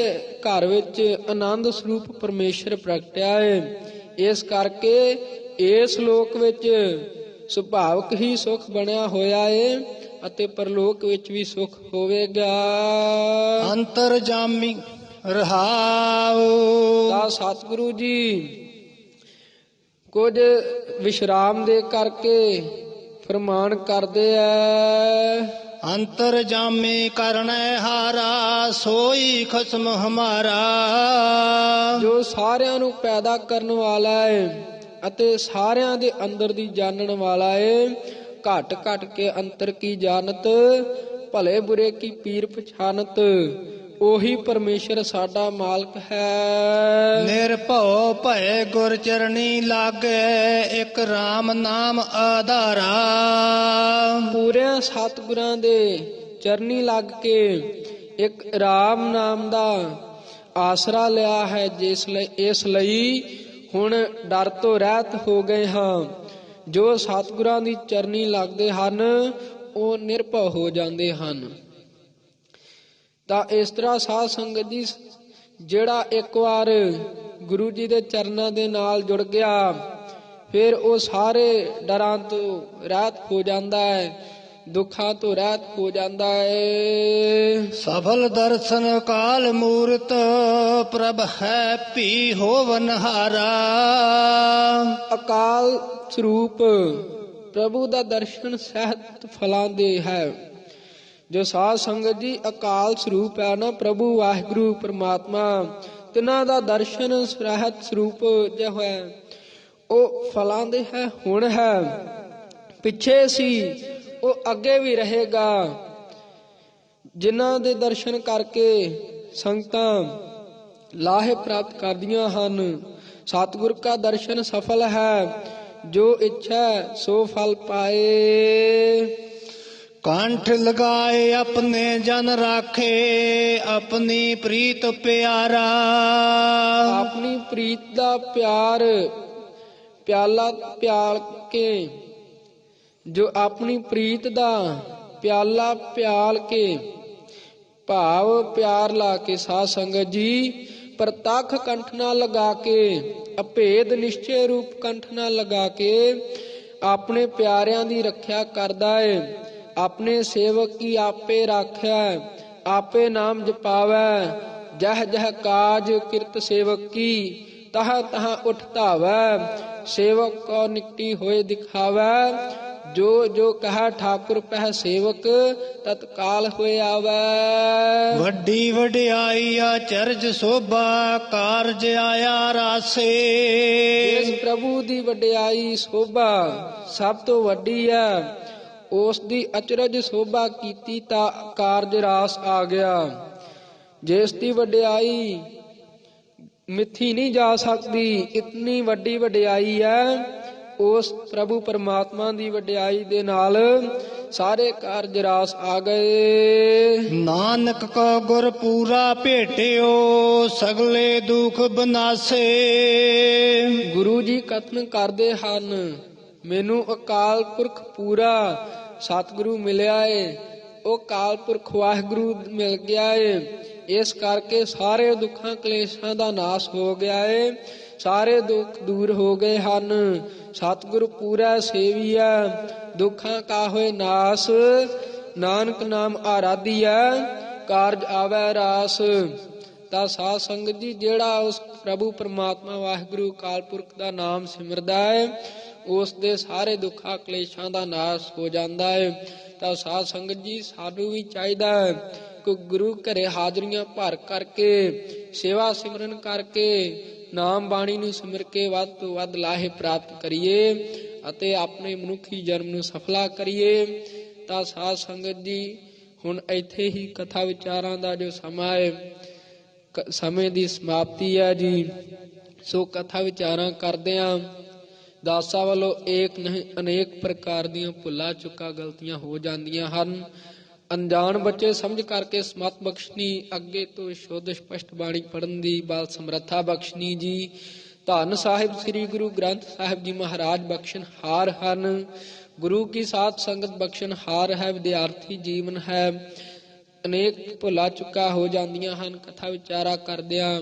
ਘਰ ਵਿੱਚ ਆਨੰਦ ਸਰੂਪ ਪਰਮੇਸ਼ਰ ਪ੍ਰਗਟਿਆ ਹੈ। ਇਸ ਕਰਕੇ ਇਸ ਲੋਕ ਵਿੱਚ ਸੁਭਾਵਕ ਹੀ ਸੁਖ ਬਣਿਆ ਹੋਇਆ ਹੈ ਅਤੇ ਪਰਲੋਕ ਵਿੱਚ ਵੀ ਸੁਖ ਹੋਵੇਗਾ। ਅੰਤਰਜਾਮੀ ਰਹਾਉ। ਤਾਂ ਸਤਿਗੁਰੂ ਜੀ ਕੁਝ ਵਿਸ਼ਰਾਮ ਦੇ ਕਰਕੇ ਫਰਮਾਨ ਕਰਦੇ ਐ। ਅੰਤਰਜਾਮੀ ਕਰਨੈ ਹਾਰਾ, ਸੋਈ ਖਸਮ ਹਮਾਰਾ। ਜੋ ਸਾਰਿਆਂ ਨੂੰ ਪੈਦਾ ਕਰਨ ਵਾਲਾ ਹੈ ਅਤੇ ਸਾਰਿਆਂ ਦੇ ਅੰਦਰ ਦੀ ਜਾਣਨ ਵਾਲਾ ਹੈ। ਘਟ ਘਟ ਕੇ ਅੰਤਰ ਕੀ ਜਾਣਤ, ਭਲੇ ਬੁਰੇ ਕੀ ਪੀਰ ਪਛਾਨਤ। ਉਹੀ ਪਰਮੇਸ਼ਰ ਸਾਡਾ ਮਾਲਕ ਹੈ। ਨਿਰਭਉ ਭੈ ਗੁਰ ਚਰਣੀ ਲਾਗੈ, ਇੱਕ RAM ਨਾਮ ਆਧਾਰਾ। ਪੂਰਿਆਂ ਸਤਿਗੁਰਾਂ ਦੇ ਚਰਨੀ ਲੱਗ ਕੇ ਇੱਕ RAM ਨਾਮ ਦਾ ਆਸਰਾ ਲਿਆ ਹੈ, ਇਸ ਲਈ ਹੁਣ ਡਰ ਤੋਂ ਰਹਿਤ ਹੋ ਗਏ ਹਾਂ। ਜੋ ਸਤਿਗੁਰਾਂ ਦੀ ਚਰਨੀ ਲੱਗਦੇ ਹਨ ਉਹ ਨਿਰਭਉ ਹੋ ਜਾਂਦੇ ਹਨ। ਤਾਂ ਇਸ ਤਰ੍ਹਾਂ ਸਾਧ ਸੰਗਤ ਜੀ, ਜਿਹੜਾ ਇੱਕ ਵਾਰ ਗੁਰੂ ਜੀ ਦੇ ਚਰਨਾਂ ਦੇ ਨਾਲ ਜੁੜ ਗਿਆ ਫਿਰ ਉਹ ਸਾਰੇ ਡਰਾਂ ਤੋਂ ਰਹਿਤ ਹੋ ਜਾਂਦਾ ਹੈ, ਦੁੱਖਾਂ ਤੋਂ ਰਹਿਤ ਹੋ ਜਾਂਦਾ ਹੈ। ਸਫਲ ਦਰਸ਼ਨ ਕਾਲ ਮੂਰਤ, ਪ੍ਰਭ ਹੈ ਭੀ ਹੋਵਨਹਾਰਾ। ਅਕਾਲ ਸਰੂਪ ਪ੍ਰਭੂ ਦਾ ਦਰਸ਼ਨ ਸਹਿਤ ਫਲਾਂ ਦੇ ਹੈ। ਜੋ ਸਾਧ ਸੰਗਤ ਜੀ ਅਕਾਲ ਸਰੂਪ ਹੈ ਨਾ ਪ੍ਰਭੂ ਵਾਹਿਗੁਰੂ ਪਰਮਾਤਮਾ, ਤਿਨਾਂ ਦਾ ਦਰਸ਼ਨ ਰਹਿਤ ਸਰੂਪ ਜੋ ਹੈ ਉਹ ਫਲਾਂ ਦੇ ਹੈ, ਹੁਣ ਹੈ, ਪਿੱਛੇ ਸੀ, ਉਹ ਅੱਗੇ ਵੀ ਰਹੇਗਾ। ਜਿਨ੍ਹਾਂ ਦੇ ਦਰਸ਼ਨ ਕਰਕੇ ਸੰਗਤਾਂ ਲਾਹੇ ਪ੍ਰਾਪਤ ਕਰਦੀਆਂ ਹਨ। ਸਤਿਗੁਰ ਕਾ ਦਰਸ਼ਨ ਸਫਲ ਹੈ, ਜੋ ਇੱਛਾ ਸੋ ਫਲ ਪਾਏ। ਕੰਠ ਲਗਾਏ ਆਪਣੇ ਜਨ ਰਾਖੇ, ਆਪਣੀ ਪ੍ਰੀਤ ਪਿਆਰਾ। ਆਪਣੀ ਪ੍ਰੀਤ ਦਾ ਪਿਆਰ ਪਿਆਲਾ ਪਿਆਲ ਕੇ, ਜੋ ਆਪਣੀ ਪ੍ਰੀਤ ਦਾ ਪਿਆਲਾ ਪਿਆਲ ਕੇ ਭਾਵ ਪਿਆਰ ਲਾ ਕੇ ਸਾਧ ਸੰਗਤ ਜੀ ਪ੍ਰਤੱਖ ਕੰਠ ਨਾਲ ਲਗਾ ਕੇ, ਅਭੇਦ ਨਿਸ਼ਚੈ ਰੂਪ ਕੰਠ ਨਾਲ ਲਗਾ ਕੇ ਆਪਣੇ ਪਿਆਰਿਆਂ ਦੀ ਰੱਖਿਆ ਕਰਦਾ ਹੈ। ਆਪਣੇ ਸੇਵਕ ਕੀ ਆਪੇ ਰਾਖਿਆ, ਆਪੇ ਨਾਮ ਜਪਾਵੈ। ਜਹ ਜਹ ਕਾਜ ਕਿਰਤ ਸੇਵਕ ਕੀ, ਤਹ ਤਹ ਉਠ ਧਾਵੈ। ਸੇਵਕ ਕੋ ਨਿਕਟੀ ਹੋਏ ਦਿਖਾਵੈ, ਜੋ ਜੋ ਕਹਾ ਠਾਕੁਰ ਪਹਿ ਸੇਵਕ, ਤਤਕਾਲ ਹੋਏ ਆਵੈ। ਵੱਡੀ ਵਡਿਆਈ ਆਚਰਜ ਸੋਭਾ, ਕਾਰਜ ਆਇਆ ਰਾਸੇ। ਇਸ ਪ੍ਰਭੂ ਦੀ ਵਡਿਆਈ ਸੋਭਾ ਸਭ ਤੋਂ ਵੱਡੀ ਹੈ। ਉਸ ਦੀ ਅਚਰਜ ਸੋਭਾ ਕੀਤੀ ਤਾਂ ਕਾਰਜ ਰਾਸ ਆ ਗਿਆ। ਜਿਸ ਦੀ ਵਡਿਆਈ ਮਿੱਥੀ ਨਹੀਂ ਜਾ ਸਕਦੀ। ਇਤਨੀ ਵੱਡੀ ਵਡਿਆਈ ਹੈ। ਉਸ ਪ੍ਰਭੂ ਪਰਮਾਤਮਾ ਦੀ ਵਡਿਆਈ ਦੇ ਨਾਲ ਸਾਰੇ ਕਾਰਜ ਰਾਸ ਆ ਗਏ। ਨਾਨਕ ਕੋ ਗੁਰ ਪੂਰਾ ਭੇਟਿਓ ਸਗਲੇ ਦੁਖ ਬਨਾਸੇ। ਗੁਰੂ ਜੀ ਕਥਨ ਕਰਦੇ ਹਨ, ਮੈਨੂੰ ਅਕਾਲ ਪੁਰਖ ਪੂਰਾ ਸਤਿਗੁਰੂ ਮਿਲਿਆ ਏ। ਉਹ ਅਕਾਲ ਪੁਰਖ ਵਾਹਿਗੁਰੂ ਮਿਲ ਗਿਆ ਏ। ਇਸ ਕਰਕੇ ਸਾਰੇ ਦੁੱਖਾਂ ਕਲੇਸ਼ਾਂ ਦਾ ਨਾਸ ਹੋ ਗਿਆ ਏ। ਸਾਰੇ ਦੁੱਖ ਦੂਰ ਹੋ ਗਏ ਹਨ। ਸਤਿਗੁਰੂ ਪੂਰਾ ਸੇਵੀਆ ਦੁੱਖਾਂ ਕਾ ਹੋਏ ਨਾਸ। ਨਾਨਕ ਨਾਮ ਆਰਾਧੀਆ ਕਾਰਜ ਆਵੈ ਰਾਸ। ਤਾਂ ਸਾਧ ਸੰਗਤ ਜੀ, ਜਿਹੜਾ ਉਸ ਪ੍ਰਭੂ ਪਰਮਾਤਮਾ ਵਾਹਿਗੁਰੂ ਅਕਾਲ ਪੁਰਖ ਦਾ ਨਾਮ ਸਿਮਰਦਾ ਹੈ, ਉਸ ਦੇ ਸਾਰੇ ਦੁੱਖਾਂ ਕਲੇਸ਼ਾਂ ਦਾ ਨਾਸ ਹੋ ਜਾਂਦਾ ਹੈ। ਤਾਂ ਸਾਧ ਸੰਗਤ ਜੀ, ਸਾਨੂੰ ਵੀ ਚਾਹੀਦਾ ਹੈ ਕਿ ਗੁਰੂ ਘਰੇ ਹਾਜ਼ਰੀਆਂ ਭਰ ਕਰਕੇ, ਸੇਵਾ ਸਿਮਰਨ ਕਰਕੇ, ਨਾਮ ਬਾਣੀ ਨੂੰ ਸਿਮਰ ਕੇ ਵੱਧ ਤੋਂ ਵੱਧ ਲਾਹੇ ਪ੍ਰਾਪਤ ਕਰੀਏ ਅਤੇ ਆਪਣੇ ਮਨੁੱਖੀ ਜਨਮ ਨੂੰ ਸਫਲਾ ਕਰੀਏ। ਤਾਂ ਸਾਧ ਸੰਗਤ ਜੀ, ਹੁਣ ਇੱਥੇ ਹੀ ਕਥਾ ਵਿਚਾਰਾਂ ਦਾ ਜੋ ਸਮਾਂ ਹੈ, ਸਮੇਂ ਦੀ ਸਮਾਪਤੀ ਹੈ ਜੀ। ਸੋ ਕਥਾ ਵਿਚਾਰਾਂ ਕਰਦਿਆਂ ਦਾਸਾਂ ਵੱਲੋਂ ਏਕ ਨਹੀਂ ਅਨੇਕ ਪ੍ਰਕਾਰ ਦੀਆਂ ਭੁੱਲਾਂ ਚੁੱਕਾਂ ਗਲਤੀਆਂ ਹੋ ਜਾਂਦੀਆਂ ਹਨ। ਅਣਜਾਣ ਬੱਚੇ ਸਮਝ ਕਰਕੇ ਸਮਤ ਬਖਸ਼ਣੀ, ਅੱਗੇ ਤੋਂ ਸ਼ੁੱਧ ਸਪਸ਼ਟ ਬਾਣੀ ਪੜ੍ਹਨ ਦੀ ਬਲ ਸਮਰੱਥਾ ਬਖਸ਼ਣੀ ਜੀ। ਧੰਨ ਸਾਹਿਬ ਸ੍ਰੀ ਗੁਰੂ ਗ੍ਰੰਥ ਸਾਹਿਬ ਜੀ ਮਹਾਰਾਜ ਬਖਸ਼ਣ ਹਾਰ ਹਨ। ਗੁਰੂ ਕੀ ਸਾਧ ਸੰਗਤ ਬਖਸ਼ਣ ਹਾਰ ਹੈ। ਵਿਦਿਆਰਥੀ ਜੀਵਨ ਹੈ। ਅਨੇਕ ਭੁੱਲਾਂ ਚੁੱਕਾ ਹੋ ਜਾਂਦੀਆਂ ਹਨ ਕਥਾ ਵਿਚਾਰਾ ਕਰਦਿਆਂ।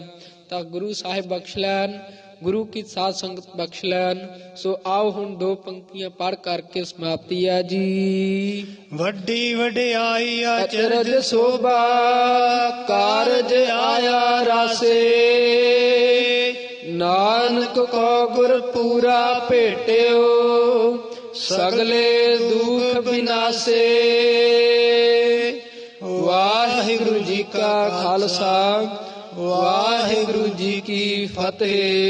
ਤਾਂ ਗੁਰੂ ਸਾਹਿਬ ਬਖਸ਼ ਲੈਣ, ਗੁਰੂ ਕੀ ਸਾਧ ਸੰਗਤ ਬਖਸ਼ ਲੈਣ। ਸੋ ਆਓ ਹੁਣ ਦੋ ਪੰਕਤੀਆਂ ਪੜ੍ਹ ਕਰਕੇ ਸਮਾਪਤੀ ਹੈ ਜੀ। ਵੱਡੀ ਵਡਿਆਈ ਅਚਰਜ ਸੋਭਾ ਕਾਰਜ ਆਇਆ ਰਾਸੇ। ਨਾਨਕ ਕੋ ਗੁਰ ਪੂਰਾ ਭੇਟਿਓ ਸਗਲੇ ਦੁਖ ਬਿਨਾਸੇ। ਵਾਹਿਗੁਰੂ ਜੀ ਕਾ ਖਾਲਸਾ, ਵਾਹਿਗੁਰੂ ਜੀ ਕੀ ਫਤਿਹ।